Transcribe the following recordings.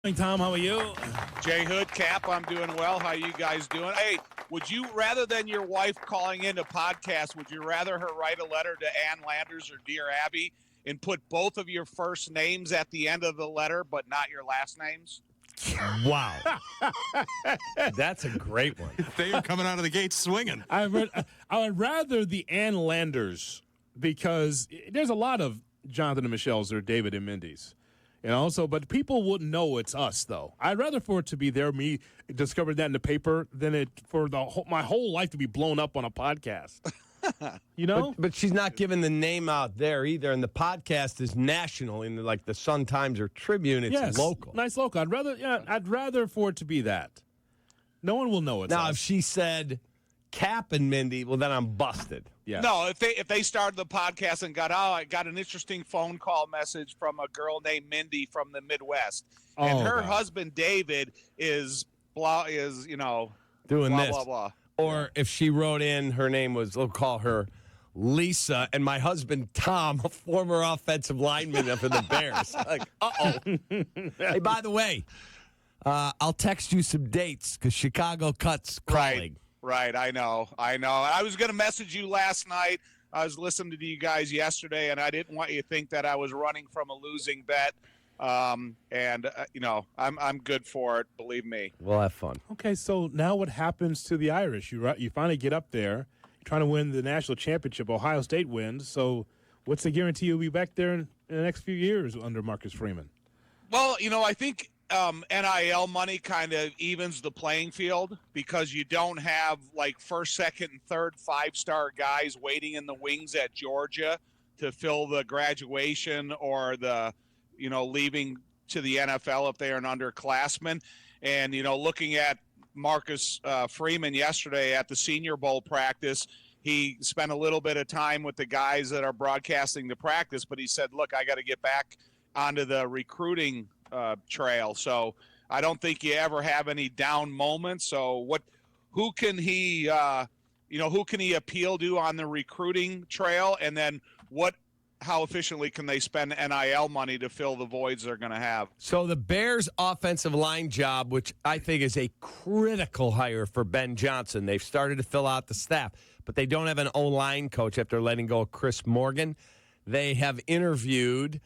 Tom, how are you? Jay Hood, Kap, I'm doing well. How you guys doing? Hey, would you, rather than your wife calling into podcast, would you rather her write a letter to Ann Landers or Dear Abby and put both of your first names at the end of the letter, but not your last names? Wow. That's a great one. They are coming out of the gate swinging. I would rather the Ann Landers because there's a lot of Jonathan and Michelle's or David and Mindy's. But people wouldn't know it's us, though. I'd rather for it to be there, me discovering that in the paper, than it for my whole life to be blown up on a podcast. But she's not giving the name out there either, and the podcast is national in like the Sun Times or Tribune. It's local. Nice local. I'd rather for it to be that. No one will know it's now, us. if she said Kap and Mindy, well, then I'm busted. Yeah. No, if they started the podcast and I got an interesting phone call message from a girl named Mindy from the Midwest, and her husband David is doing blah, this. blah, blah. Or if she wrote in, her name was, we'll call her Lisa, and my husband Tom, a former offensive lineman for the Bears. Like, uh-oh. Hey, by the way, I'll text you some dates because Chicago Cut's calling. Right, I know. I was going to message you last night. I was listening to you guys yesterday, and I didn't want you to think that I was running from a losing bet. I'm good for it, believe me. We'll have fun. Okay, so now what happens to the Irish? You finally get up there, you're trying to win the national championship. Ohio State wins, so what's the guarantee you'll be back there in the next few years under Marcus Freeman? Well, I think NIL money kind of evens the playing field because you don't have like first, second, and third five-star guys waiting in the wings at Georgia to fill the graduation or the leaving to the NFL if they are an underclassman. And, looking at Marcus Freeman yesterday at the Senior Bowl practice, he spent a little bit of time with the guys that are broadcasting the practice, but he said, look, I got to get back onto the recruiting trail. So I don't think you ever have any down moments. So who can he appeal to on the recruiting trail? And then how efficiently can they spend NIL money to fill the voids they're going to have? So the Bears' offensive line job, which I think is a critical hire for Ben Johnson, they've started to fill out the staff, but they don't have an O-line coach after letting go of Chris Morgan. They have interviewed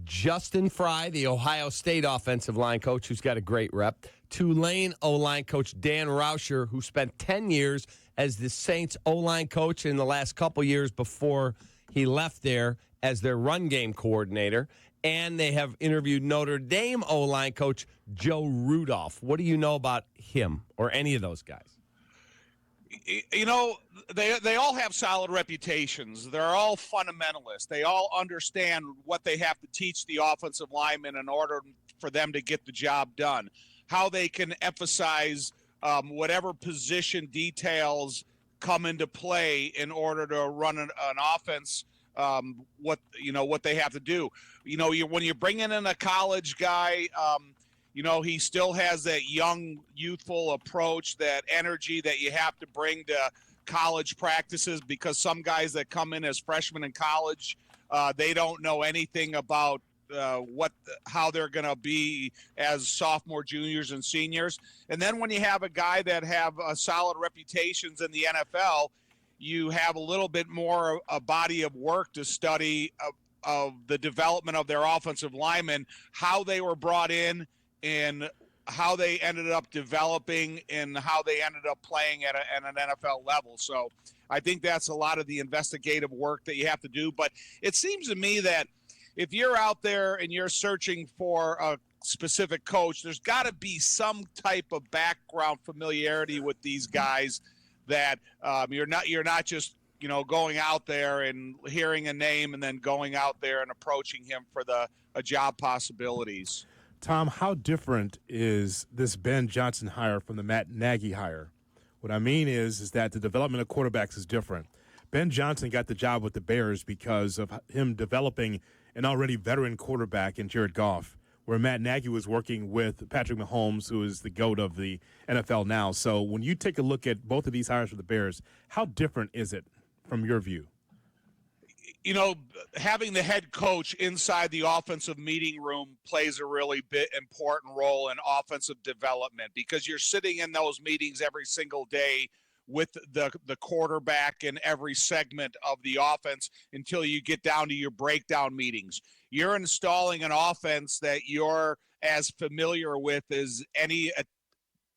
Justin Fry, the Ohio State offensive line coach, who's got a great rep. Tulane O-line coach Dan Rauscher, who spent 10 years as the Saints O-line coach in the last couple years before he left there as their run game coordinator. And they have interviewed Notre Dame O-line coach Joe Rudolph. What do you know about him or any of those guys? They all have solid reputations. They're all fundamentalists. They all understand what they have to teach the offensive linemen in order for them to get the job done, how they can emphasize whatever position details come into play in order to run an offense, what they have to do. When you're bringing in a college guy, he still has that young, youthful approach, that energy that you have to bring to college practices, because some guys that come in as freshmen in college, they don't know anything about how they're going to be as sophomore, juniors, and seniors. And then when you have a guy that have solid reputations in the NFL, you have a little bit more a body of work to study of the development of their offensive linemen, how they were brought in, and how they ended up developing and how they ended up playing at an NFL level. So I think that's a lot of the investigative work that you have to do. But it seems to me that if you're out there and you're searching for a specific coach, there's got to be some type of background familiarity with these guys that you're not just going out there and hearing a name and then going out there and approaching him for a job possibilities. Tom, how different is this Ben Johnson hire from the Matt Nagy hire? What I mean is that the development of quarterbacks is different. Ben Johnson got the job with the Bears because of him developing an already veteran quarterback in Jared Goff, where Matt Nagy was working with Patrick Mahomes, who is the GOAT of the NFL now. So when you take a look at both of these hires for the Bears, how different is it from your view? you know, having the head coach inside the offensive meeting room plays a really important role in offensive development, because you're sitting in those meetings every single day with the quarterback in every segment of the offense until you get down to your breakdown meetings. You're installing an offense that you're as familiar with as any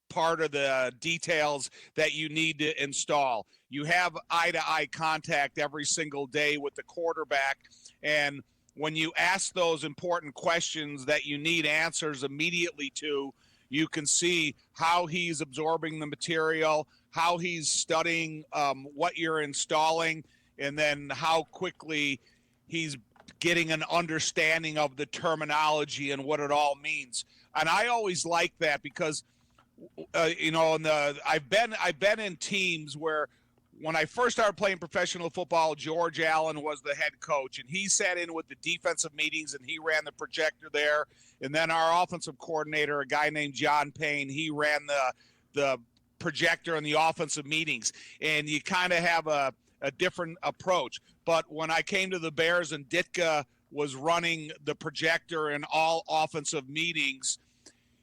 part of the details that you need to install. You have eye-to-eye contact every single day with the quarterback, and when you ask those important questions that you need answers immediately to, you can see how he's absorbing the material, how he's studying what you're installing, and then how quickly he's getting an understanding of the terminology and what it all means. And I always like that because I've been in teams where when I first started playing professional football, George Allen was the head coach, and he sat in with the defensive meetings and he ran the projector there. And then our offensive coordinator, a guy named John Payne, he ran the projector in the offensive meetings. And you kind of have a different approach. But when I came to the Bears and Ditka was running the projector in all offensive meetings,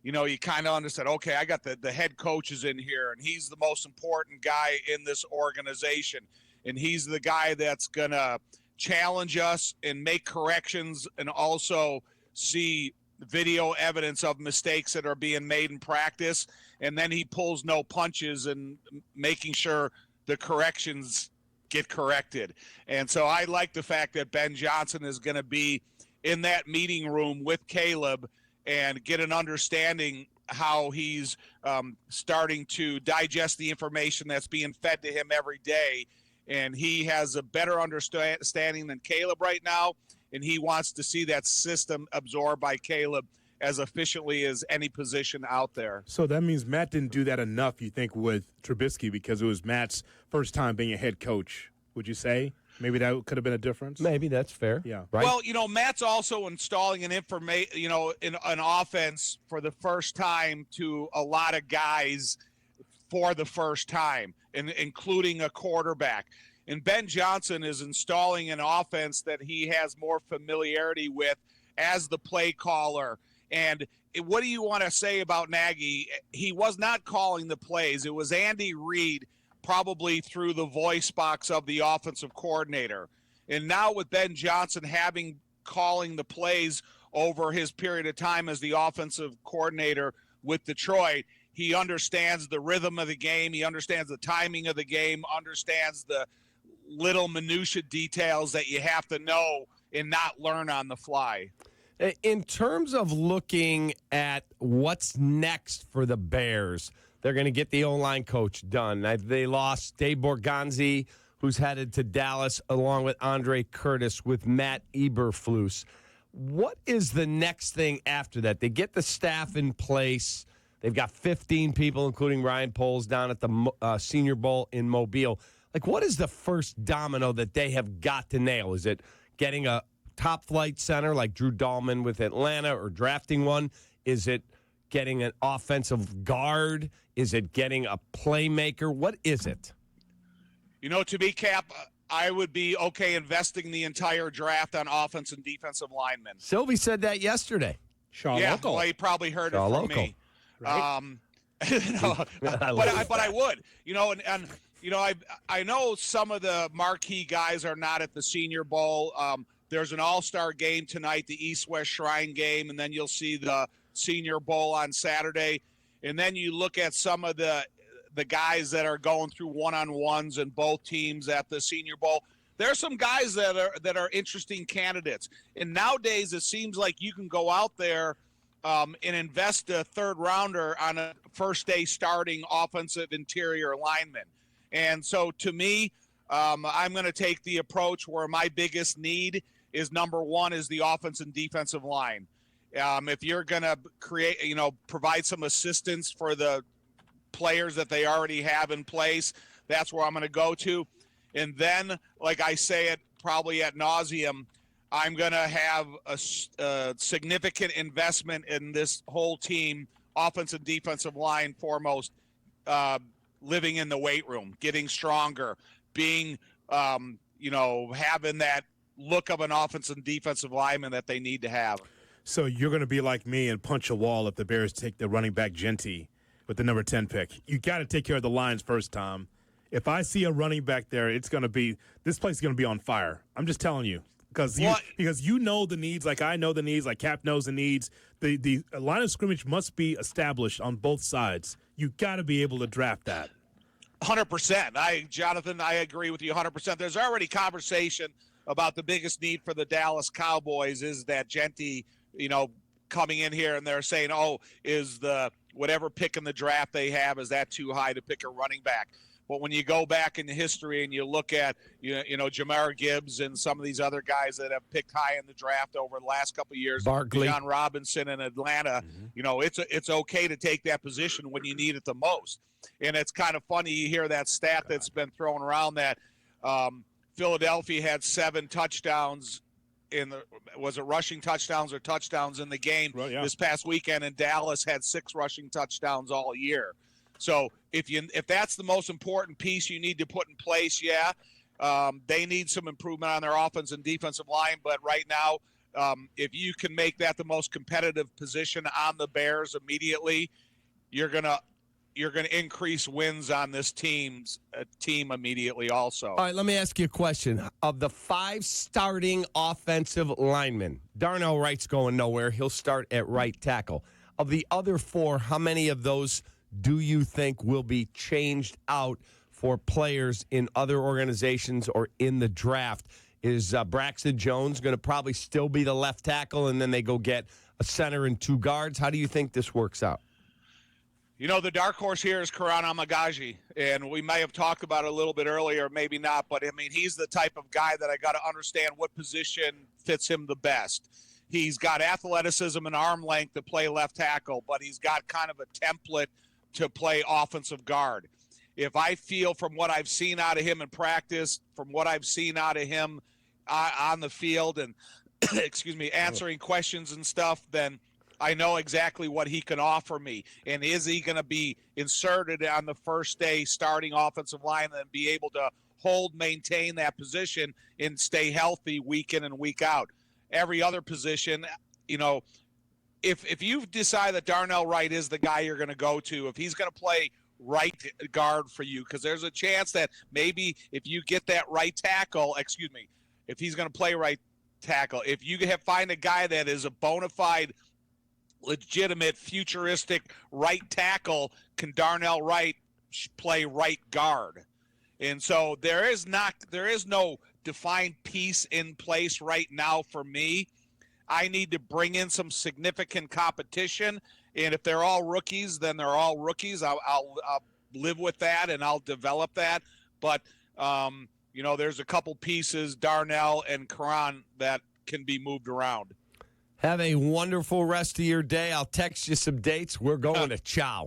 you know, you kind of understand, okay, I got the head coaches in here, and he's the most important guy in this organization. And he's the guy that's going to challenge us and make corrections and also see video evidence of mistakes that are being made in practice. And then he pulls no punches and making sure the corrections get corrected. And so I like the fact that Ben Johnson is going to be in that meeting room with Caleb and get an understanding how he's starting to digest the information that's being fed to him every day. And he has a better understanding than Caleb right now, and he wants to see that system absorbed by Caleb as efficiently as any position out there. So that means Matt didn't do that enough, you think, with Trubisky, because it was Matt's first time being a head coach, would you say? Maybe that could have been a difference? Maybe that's fair. Yeah. Right? Well, you know, Matt's also installing an in an offense for the first time to a lot of guys for the first time, including a quarterback. And Ben Johnson is installing an offense that he has more familiarity with as the play caller. And what do you want to say about Nagy? He was not calling the plays. It was Andy Reid, probably through the voice box of the offensive coordinator. And now with Ben Johnson calling the plays over his period of time as the offensive coordinator with Detroit, he understands the rhythm of the game. He understands the timing of the game, understands the little minutia details that you have to know and not learn on the fly. In terms of looking at what's next for the Bears, they're going to get the O-line coach done. They lost Dave Borgonzi, who's headed to Dallas, along with Andre Curtis, with Matt Eberflus. What is the next thing after that? They get the staff in place. They've got 15 people, including Ryan Poles, down at the Senior Bowl in Mobile. Like, what is the first domino that they have got to nail? Is it getting a top-flight center like Drew Dahlman with Atlanta, or drafting one? Is it getting an offensive guard? Is it getting a playmaker? What is it? You know, to me, Cap, I would be okay investing the entire draft on offense and defensive linemen. Sylvie said that yesterday. Yeah, well, he probably heard it from me. Right? But I would. You know, and you know, I know some of the marquee guys are not at the Senior Bowl. There's an all-star game tonight, the East-West Shrine game, and then you'll see the Senior Bowl on Saturday. And then you look at some of the guys that are going through one-on-ones in both teams at the Senior Bowl. There are some guys that are interesting candidates. And nowadays it seems like you can go out there and invest a third-rounder on a first-day starting offensive interior lineman. And so to me, I'm going to take the approach where my biggest need is, number one, is the offense and defensive line. If you're going to provide some assistance for the players that they already have in place, that's where I'm going to go to. And then, like I say it probably ad nauseum, I'm going to have a significant investment in this whole team, offense and defensive line foremost, living in the weight room, getting stronger, being, having that look of an offensive and defensive lineman that they need to have. So you're going to be like me and punch a wall if the Bears take the running back Genty with the number 10 pick. You got to take care of the lines first, Tom. If I see a running back there, this place is going to be on fire. I'm just telling you. Because you know the needs, like I know the needs, like Kap knows the needs. The line of scrimmage must be established on both sides. You got to be able to draft that. 100%. Jonathan, I agree with you 100%. There's already conversation about the biggest need for the Dallas Cowboys is that Genty, coming in here, and they're saying, is the whatever pick in the draft they have, is that too high to pick a running back? But when you go back in history and you look at, Jamar Gibbs and some of these other guys that have picked high in the draft over the last couple of years, Barkley, John Robinson in Atlanta, it's okay to take that position when you need it the most. And it's kind of funny you hear that stat that's been thrown around that Philadelphia had 7 touchdowns was it rushing touchdowns or touchdowns in the game this past weekend, and Dallas had 6 rushing touchdowns all year. So if that's the most important piece you need to put in place, they need some improvement on their offense and defensive line. But right now, if you can make that the most competitive position on the Bears immediately, you're gonna increase wins on this team immediately also. All right, let me ask you a question. Of the 5 starting offensive linemen, Darnell Wright's going nowhere. He'll start at right tackle. Of the other 4, how many of those do you think will be changed out for players in other organizations or in the draft? Is Braxton Jones going to probably still be the left tackle, and then they go get a center and 2 guards? How do you think this works out? The dark horse here is Karan Amagaji, and we may have talked about it a little bit earlier, maybe not, but, he's the type of guy that I got to understand what position fits him the best. He's got athleticism and arm length to play left tackle, but he's got kind of a template to play offensive guard. If I feel from what I've seen out of him in practice, from what I've seen out of him on the field and, answering questions and stuff, then I know exactly what he can offer me. And is he going to be inserted on the first day starting offensive line and be able to maintain that position and stay healthy week in and week out? Every other position, if you decide that Darnell Wright is the guy you're going to go to, if he's going to play right guard for you, because there's a chance that maybe if you get that right tackle, if he's going to play right tackle, if you find a guy that is a bona fide, legitimate, futuristic right tackle, can Darnell Wright play right guard? And so there is no defined piece in place right now for me. I need to bring in some significant competition, and if they're all rookies, then they're all rookies. I'll live with that, and I'll develop that. But, there's a couple pieces, Darnell and Karan, that can be moved around. Have a wonderful rest of your day. I'll text you some dates. We're going to Chow.